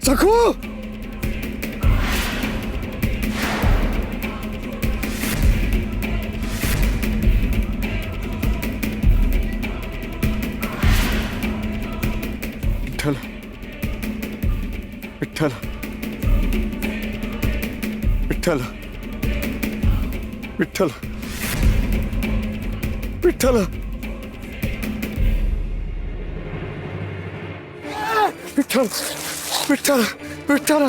सखू विठ्ठल विठ्ठल विठ्ठल विठ्ठल विठ्ठल विठ्ठल विठ्ठल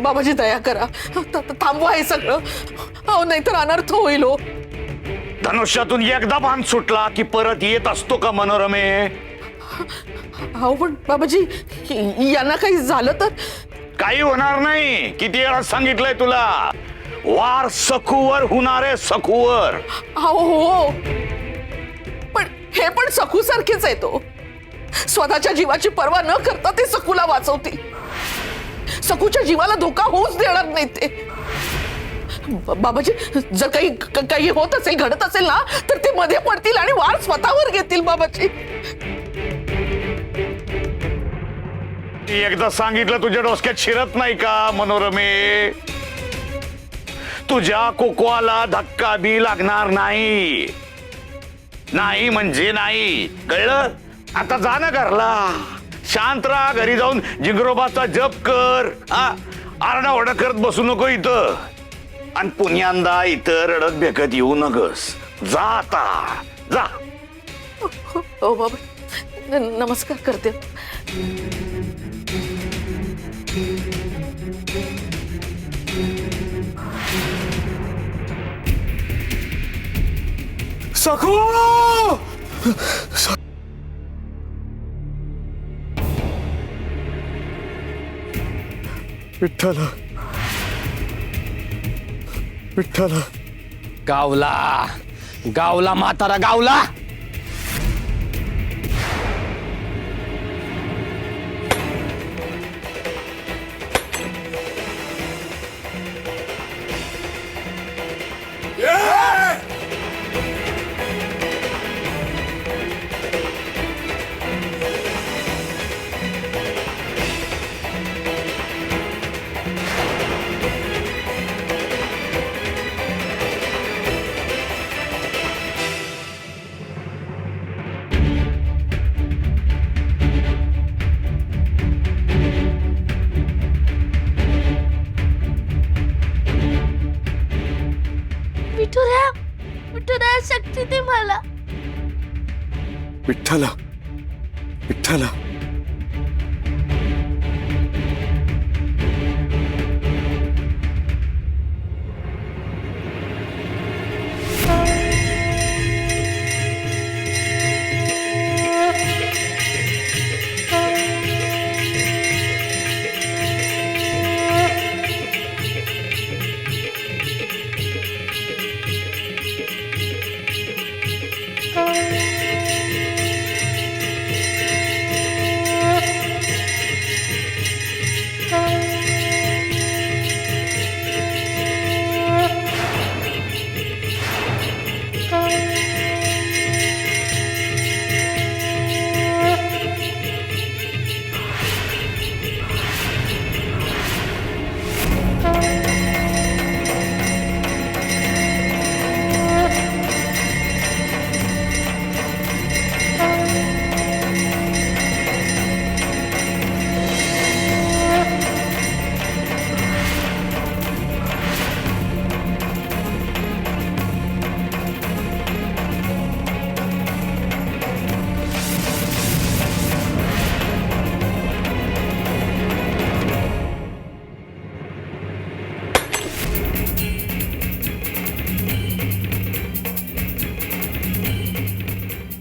बाबाजी दया करा, थांबवा हे सगळं. अहो नाहीतर अनर्थ होईल हो. धनुष्यातून एकदा बाण सुटला की परत येत असतो का मनोरमे? अहो पण बाबाजी यांना काही झालं तर? काही होणार नाही. किती वेळा सांगितलंय तुला, वार सखूवर होणारे सखूवर. अहो हो, पण हे पण सखू सारखेच आहे तो. स्वतःच्या जीवाची पर्वा न करता ते सखूला वाचवतील. सखूच्या जीवाला धोका होऊच देणार नाही ते. बाबाजी जर काही होत असेल, घडत असेल ना, तर ते मध्ये पडतील आणि वार स्वतःवर घेतील. बाबाजी एकदा सांगितलं तुझ्या डोसक्यात शिरत नाही का मनोरमे? तुझ्या कोकवाला धक्का बी लागणार नाही. नाही म्हणजे नाही, कळलं? आता जा ना घरला, शांत राहा. घरी जाऊन जिंगरोबाचा जप कर. आरडाओरडा करत बसू नको इथं. आणि पुण्यांदा इथं रडत बेकत येऊ नकस. जा आता, जा. हो बाबा, नमस्कार करते. सखू विठ्ठल विठ्ठल गावला गावला म्हातारा गावला. विठुराया शक्ती दे मला. विठ्ठल विठ्ठल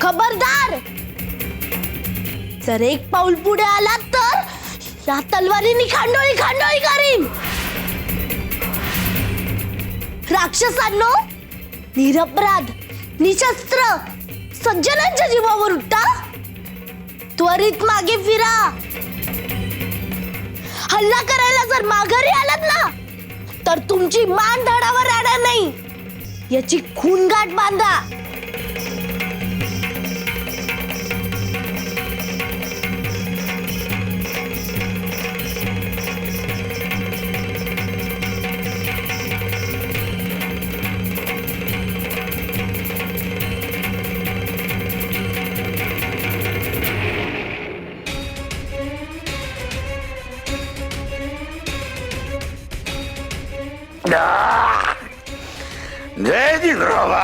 खबरदार, जर एक पाऊल पुढे आला तर या तलवारीने खांडोळी खांडोळी करीन. राक्षसांनो, निरपराध निशस्त्र सज्जनांच्या जीवावर उठा. त्वरित मागे फिरा. हल्ला करायला जर माघारी आलात ना, तर तुमची मान धडावर राहणार नाही. याची खूनगाठ बांधा. जय जिंगरोबा.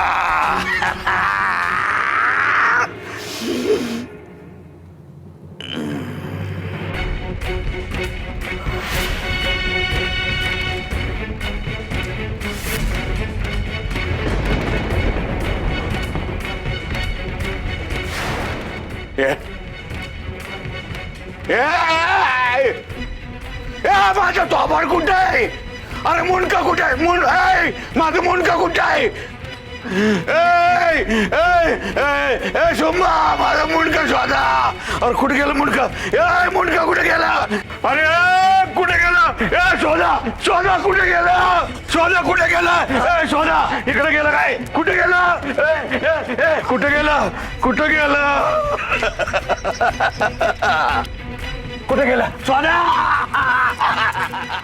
माझा तोबाड कुठे आहे? अरे मुंडका कुठे आहे? माझं मुंडका कुठे आहे? सोम्मा माझा मुंडका शोधा. अरे कुठे गेलं मुंडका? मुंडका कुठे गेला? अरे कुठे गेला? शोधा शोधा कुठे गेला? शोधा कुठे गेला? शोधा इकडे गेला काय? कुठे गेला? कुठे गेला? कुठे गेला? कुठे गेला? शोधा.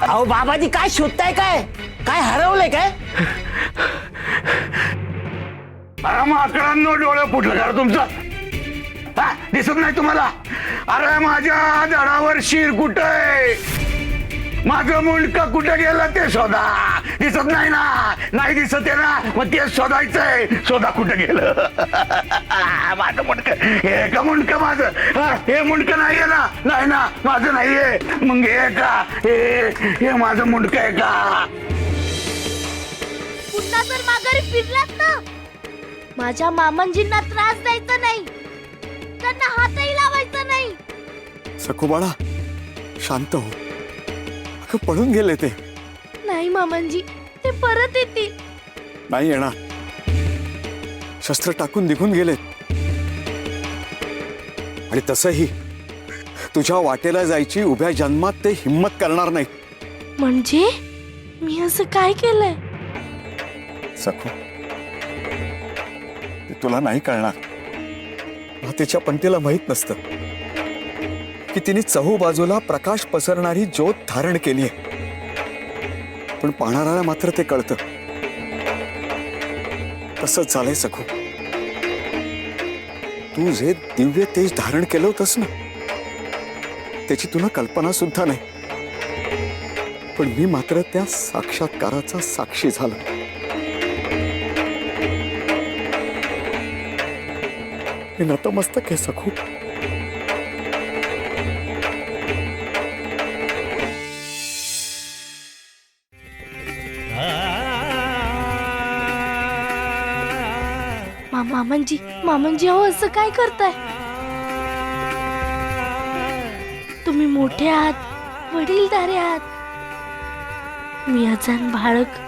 अहो बाबाजी काय शोधताय? काय काय हरवलंय काय? अरे माकडांनो डोळं फुटलं का रे तुमचं? दिसत नाही तुम्हाला? अरे माझ्या धडावर शिर कुठे? माझं मुंडका कुठे गेलं ते शोधा. दिसत नाही ना? नाही दिसत आहे ना? मग तेच शोधायचंय. शोधा कुठे गेलं? माझं मुंडकं हे का? मुंडकं माझं हे मुंडकं नाहीये ना? नाही ना माझं नाहीये. मग हे का? हे माझं मुंडकं आहे का? पुन्हा जर माघारी फिरलात ना, माझ्या मामांजींना त्रास द्यायचा नाही, त्यांना हातही लावायचा नाही. सखू बाळा शांत हो. अगं पळून गेले ते. नाही मामांजी, ते परत येतील. नाही येणार. शस्त्र टाकून निघून गेले. आणि तसंही तुझ्या वाटेला जायची उभ्या जन्मात ते हिम्मत करणार नाही. म्हणजे मी असं काय केलंय? सखू ते तुला नाही कळणार. मातेच्या पंथीला माहित नसतं की तिने चहूबाजूला प्रकाश पसरणारी ज्योत धारण केली आहे. पण पाहणाऱ्याला मात्र ते कळतं. तसंच झालंय सखू. तू जे दिव्य तेज धारण केलं होतंस ना, त्याची तुला कल्पना सुद्धा नाही. पण मी मात्र त्या साक्षात्काराचा साक्षी झालो. हे नतमस्तक आहे सखू. मामांजी अहो असं काय करताय? तुम्ही मोठे आहात, वडीलधारे आहात. मी अजान बाळक.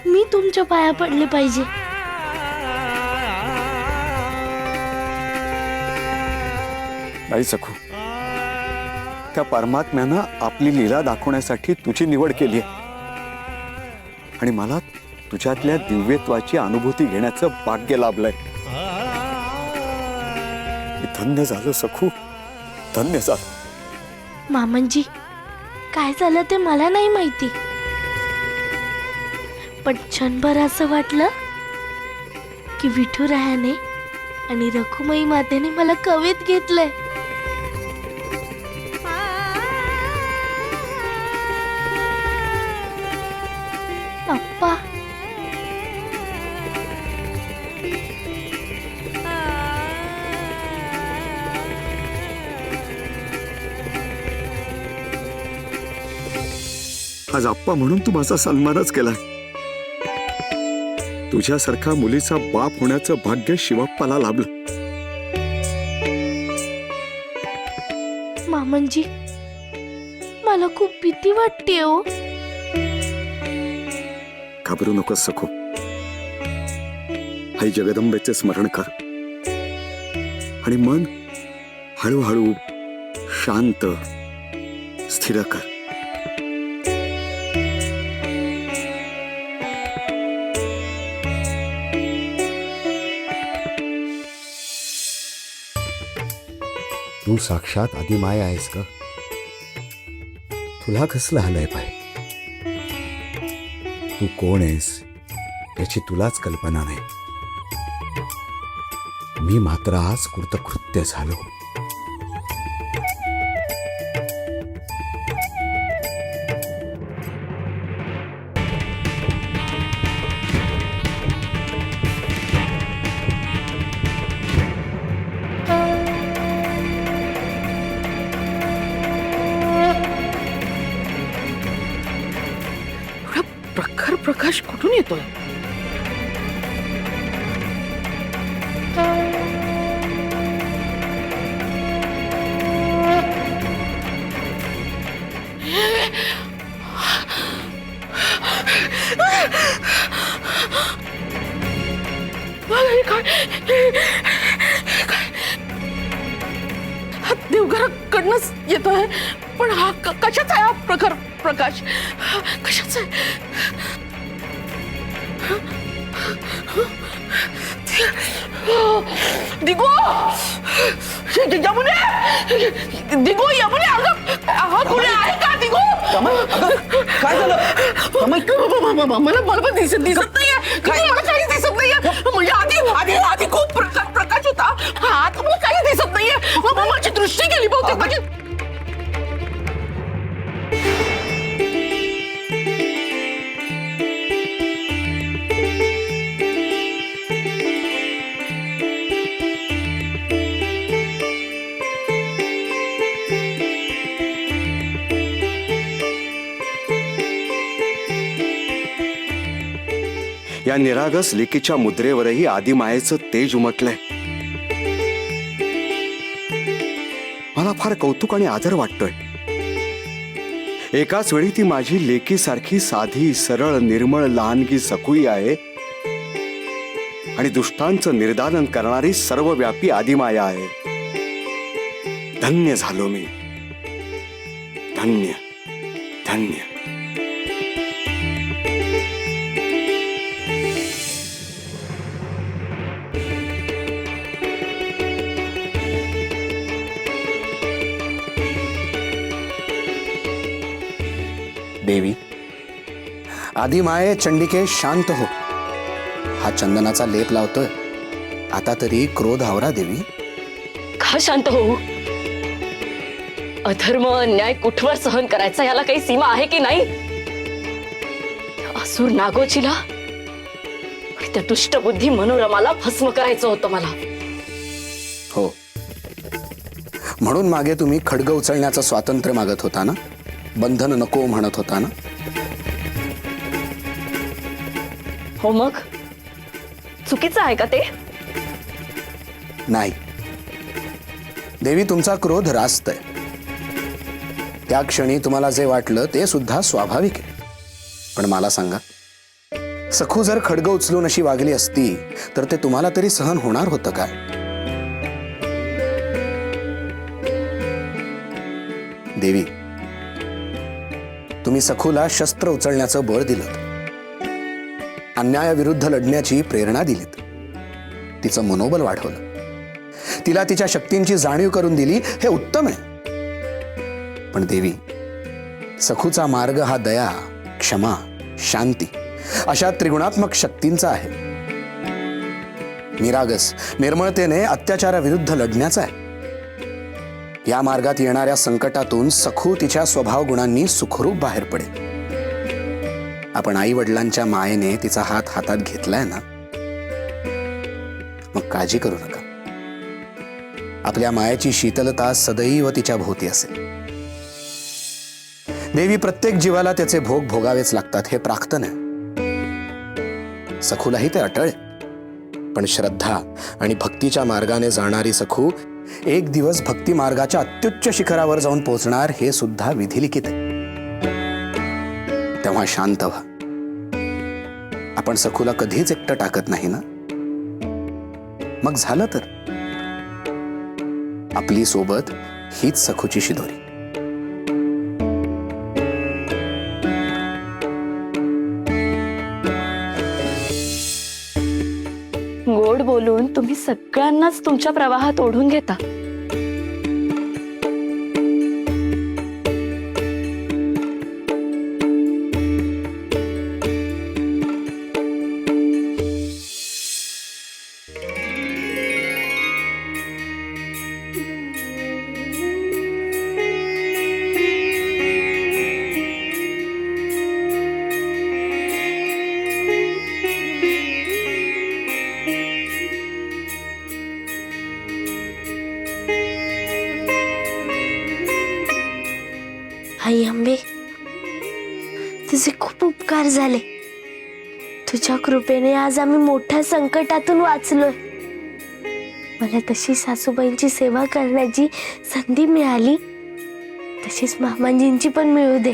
मी तुमच्या पाया पडले पाहिजे. नाही सखू. त्या परमात्म्यानं आपली लीला दाखवण्यासाठी तुझी निवड केली आहे. आणि मला तुझ्यातल्या दिव्यत्वाची अनुभूती घेण्याचं भाग्य लाभलंय. मी धन्य झालो सखू, धन्य झालो. मामांजी काय झालं ते मला नाही माहिती, पण क्षणभर असं वाटलं की विठुरायाने आणि रखुमाई मातेने मला कवेत घेतलंय. अप्पा आज आप्पा म्हणून तू माझा सन्मानच केलाय. तुझ्यासारखा मुलीचा बाप होण्याचं भाग्य शिवाप्पाला लाभलं. मामांजी मला खूप भीती वाटते हो. घाबरू नकोस सखू. आई जगदंबेचे स्मरण कर आणि मन हळूहळू शांत स्थिर कर. तू साक्षात आदिमाया आहेस का? तुला कसलं आलंय पाय? तू कोण आहेस याची तुलाच कल्पना नाही. मी मात्र आज कृतकृत्य झालो. एवढा प्रखर प्रकाश कुठून येतोय? हे काय? हा देवघराकडनंच येतोय, पण हा कशाचा आहे हा प्रखर प्रकाश? कशाचा आहे? दिगो, यमुने, दिगो, यमुने, अगं हा कोणी आहे का दिगो? काय झालं? मला पण दिसत नाहीये. मला काही दिसत नाहीये. म्हणजे आधी खूप प्रकाश होता. आता मला काही दिसत नाहीये. माझी दृष्टी गेली बहुतेक. माझी या निरागस लेकीच्या मुद्रेवरही आदिमायेचं तेज उमटलंय. मला फार कौतुक आणि आदर वाटतोय. एकाच वेळी ती माझी लेकीसारखी साधी सरळ निर्मळ लहानगी सखुई आहे आणि दुष्टांचं निर्दालन करणारी सर्वव्यापी आदिमाया आहे. धन्य झालो मी. धन्य धन्य. देवी, आदिमाये चंडिके शांत हो. हा चंदनाचा लेप लावतोय. आता तरी क्रोध आवरा देवी. का शांत होऊ? अधर्म अन्याय कुठवर सहन करायचा याला काही सीमा आहे की नाही? असुर नागोचीला आणि त्या दुष्टबुद्धी मनोरमाला भस्म करायचं होतं मला. हो, म्हणून मागे तुम्ही खड्ग उचलण्याचं स्वातंत्र्य मागत होता ना? बंधन नको म्हणत होता ना? हो, मग चुकीचं आहे का ते? नाही देवी, तुमचा क्रोध रास्त आहे. त्या क्षणी तुम्हाला जे वाटलं ते सुद्धा स्वाभाविक आहे. पण मला सांगा, सखू जर खड्ग उचलून अशी वागली असती तर ते तुम्हाला तरी सहन होणार होतं काय? देवी, तुम्ही सखूला शस्त्र उचलण्याचं बळ दिलं, अन्यायाविरुद्ध लढण्याची प्रेरणा दिलीत, तिचं मनोबल वाढवलं, तिला तिच्या शक्तींची जाणीव करून दिली. हे उत्तम आहे. पण देवी, सखूचा मार्ग हा दया, क्षमा, शांती अशा त्रिगुणात्मक शक्तींचा आहे. निरागस निर्मळतेने अत्याचाराविरुद्ध लढण्याचा आहे. या मार्गात येणाऱ्या संकटातून सखू तिच्या स्वभाव गुणांनी सुखरूप बाहेर पडेल. आपण आई वडिलांच्या मायेने तिचा हात हातात घेतलाय ना, मग काळजी करू नका. आपल्या मायेची शीतलता सदैव तिच्या भोवती असेल. देवी, प्रत्येक जीवाला त्याचे भोग भोगावेच लागतात हे प्राक्तन आहे. सखूलाही ते अटळ आहे. पण श्रद्धा आणि भक्तीच्या मार्गाने जाणारी सखू एक दिवस भक्ती मार्गाच्या अत्युच्च शिखरावर जाऊन पोहोचणार हे सुद्धा विधिलिखित आहे. तेव्हा शांत व्हा. आपण सखूला कधीच एकटं टाकत नाही ना? मग झालं तर आपली सोबत हीच सखूची शिदोरी. गोड बोलून तुम्ही सगळ्यांनाच तुमच्या प्रवाहात ओढून घेता. आई अंबे, तुझे खूप उपकार झाले. तुझ्या कृपेने आज आम्ही मोठ्या संकटातून वाचलोय. मला तशी सासूबाईंची सेवा करण्याची संधी मिळाली, तशीच मामांजींची पण मिळू दे.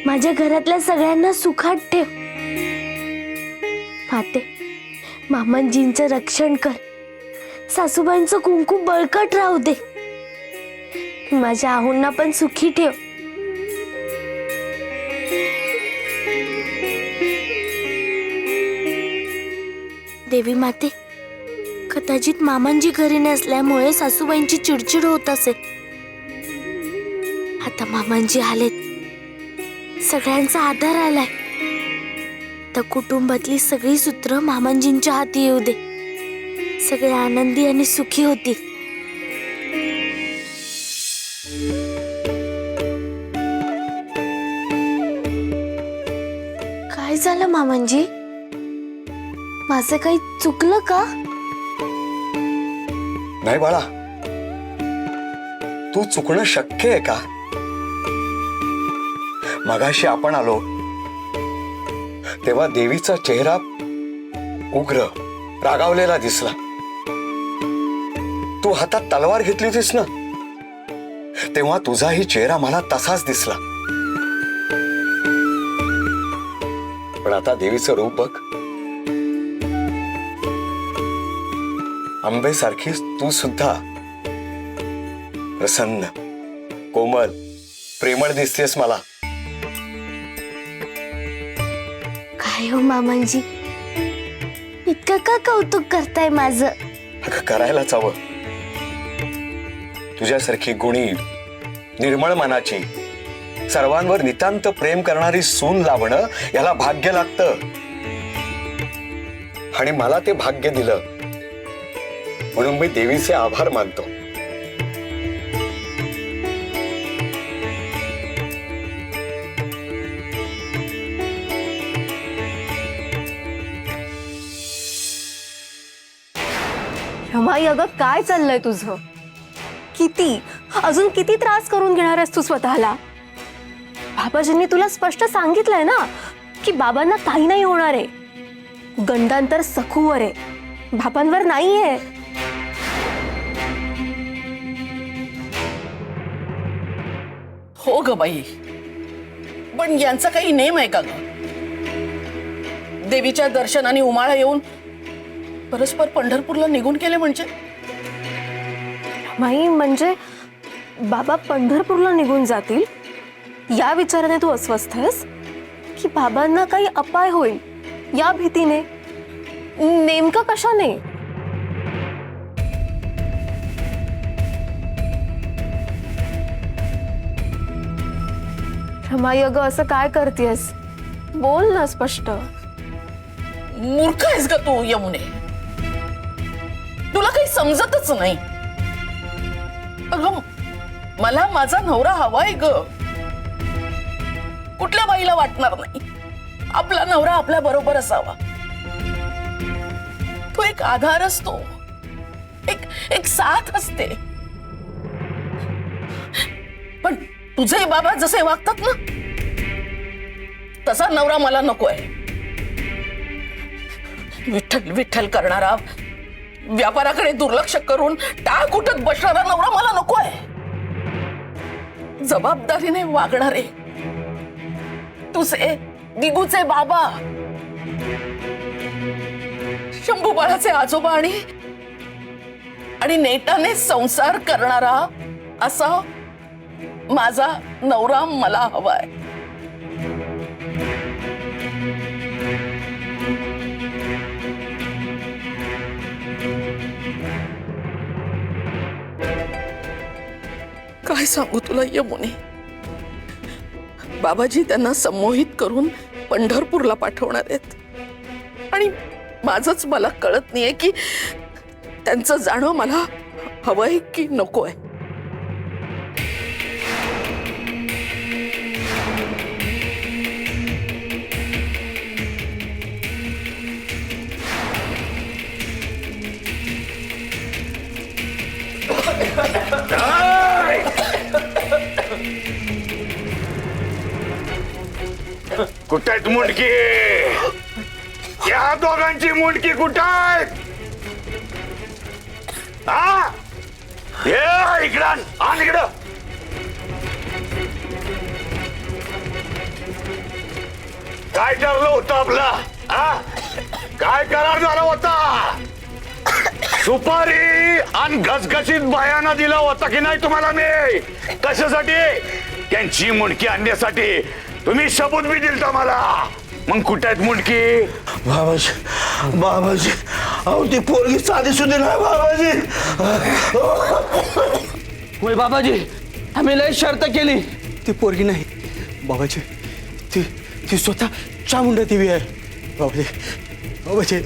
माझ्या घरातल्या सगळ्यांना सुखात ठेव. माते, मामांजींचं रक्षण कर. सासूबाईंचं कुंकू बळकट राहू दे. माझ्या आहुंना पण सुखी ठेव. देवी माते, कदाचित मामांजी घरी नसल्यामुळे सासूबाईंची चिडचिड होत असेल. आता मामांजी आलेत, सगळ्यांचा आधार आलाय. तर कुटुंबातली सगळी सूत्र मामांजींच्या हाती येऊ दे. सगळे आनंदी आणि सुखी होतील. काय झालं मामांजी? माझं काही चुकलं का? नाही बाळा, तू चुकणं शक्य आहे का? मगाशी आपण आलो तेव्हा देवीचा चेहरा उग्र, रागावलेला दिसला. तू हातात तलवार घेतली होतीस ना, तेव्हा तुझाही चेहरा मला तसाच दिसला. पण आता देवीचं रूप बघ. आंबेसारखी तू सुद्धा प्रसन्न, कोमल, प्रेमळ दिसतेस मला. काय हो मामांजी, इतकं का कौतुक करताय माझं? अगं, करायलाच हवं. तुझ्यासारखी गुणी, निर्मळ मनाची, सर्वांवर नितांत प्रेम करणारी सून लाभणं याला भाग्य लागतं. आणि मला ते भाग्य दिलं म्हणून मी देवीचे आभार मानतो. रमाई, अगं काय चाललंय तुझं? अजून किती त्रास करून घेणार आहेस तू स्वतःला? बाबाजींनी तुला स्पष्ट सांगितलंय ना की बाबांना काही नाही होणार आहे. गंडांतर सखूवर आहे, बाबांवर नाहीये. हो ग बाई, पण यांचा काही नेम आहे का ग? देवीच्या दर्शनाने उमाळा येऊन परस्पर पंढरपूरला निघून गेले म्हणजे? माई, म्हणजे बाबा पंढरपूरला निघून जातील या विचाराने तू अस्वस्थ आहेस की बाबांना काही अपाय होईल या भीतीने? नेमकं कशाने? रमाई, अगं असं काय करतेस? बोल ना स्पष्ट. मूर्ख आहेस ग तू यमुने, तुला काही समजतच नाही. अगं, मला माझा नवरा हवाय ग. कुठल्या बाईला वाटणार नाही आपला नवरा आपल्या बरोबर असावा? तो एक आधार असतो, एक साथ असते. पण तुझे बाबा जसे वागतात ना, तसा नवरा मला नकोय. विठ्ठल विठ्ठल करणारा, व्यापाराकडे दुर्लक्ष करून टाळ उठत बसणारा नवरा मला नकोय. जबाबदारीने वागणारे तुझे दिगूचे बाबा, शंभू बाळाचे आजोबा आणि नेटाने संसार करणारा असा माझा नवरा मला हवाय. काय सांगू तुला यमुने, बाबाजी त्यांना संमोहित करून पंढरपूरला पाठवणार आहेत. आणि माझंच मला कळत नाहीये की त्यांचं जाणं मला हवंय की नकोय. कुठं आहेत मुंडकी? या दोघांची मुंडकी कुठं आहेत? हा ये इकडं आण इकडं. काय ठरलं होतं आपलं? हा काय करार झाला होता? सुपारी आणि घसघशीत बायाना दिला होता की नाही तुम्हाला मी? कशासाठी? त्यांची मुंडकी आणण्यासाठी. तुम्ही सबूत बी दिलता मला. मग कुठे आहेत मुंडकी? बाबाजी बाबाजी अहो ती पोरगी साधी सुद्धा नाही बाबाजी. होय बाबाजी, आम्ही लय शर्त केली. ती पोरगी नाही बाबाजी, ती ती स्वतः चामुंडा देवी आहे बाबाजी. बाबाजी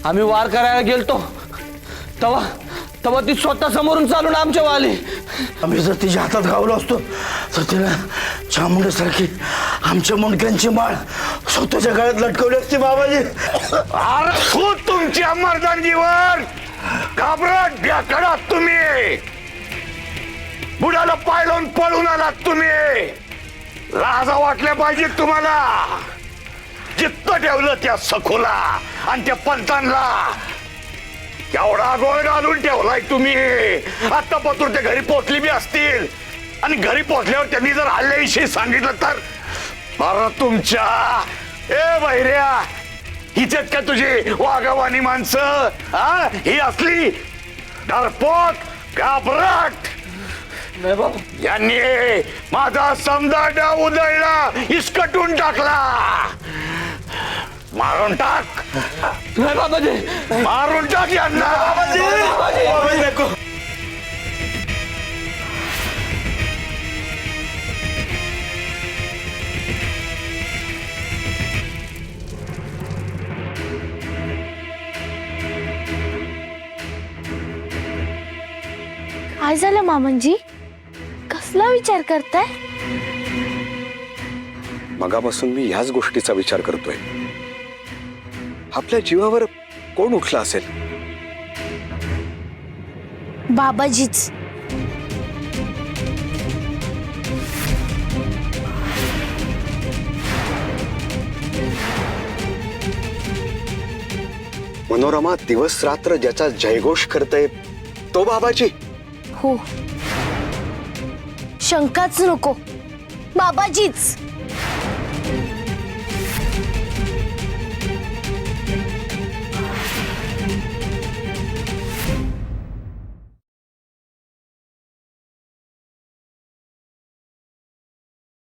आम्ही वार करायला गेलतो तेव्हा तेव्हा ती स्वतः समोरून चालून आमच्या वाली. आम्ही जर तिच्या हातात गावलो असतो तर तिला चामुंड्यासारखी आमच्या मुंडक्यांची माळ स्वतःच्या गळ्यात लटकवली असती बाबाजी. अरे खूप तुमच्या मर्दानगीवर घाबरट भ्याकडात तुम्ही. बुडाला पाय लावून पळून आलात तुम्ही. लाजा वाटल्या पाहिजे तुम्हाला. जिथं ठेवलं त्या सखोला आणि त्या पंतांना एवढा गोळ घालून ठेवलाय तुम्ही. आता पत्र ते घरी पोचली बी असतील आणि घरी पोचल्यावर त्यांनी जर हल्ल्याविषयी सांगितलं तर बरं तुमच्या. ए बहिऱ्या, हिच्यात का तुझी वाघावानी माणसं? हा ही असली डरपोक घाबरट. यांनी माझा समजा डाव उधळला, इसकटून टाकला. मारून टाक. नाही बाबाजी, मारून टाक यांना. बाबाजी नको. काय झालं मामनजी? कसला विचार करताय? मगापासून मी ह्याच गोष्टीचा विचार करतोय. आपल्या जीवावर कोण उठला असेल? बाबाजीच. मनोरमा दिवस रात्र ज्याचा जयघोष करतय तो बाबाजी. हो, शंकाच नको, बाबाजीच.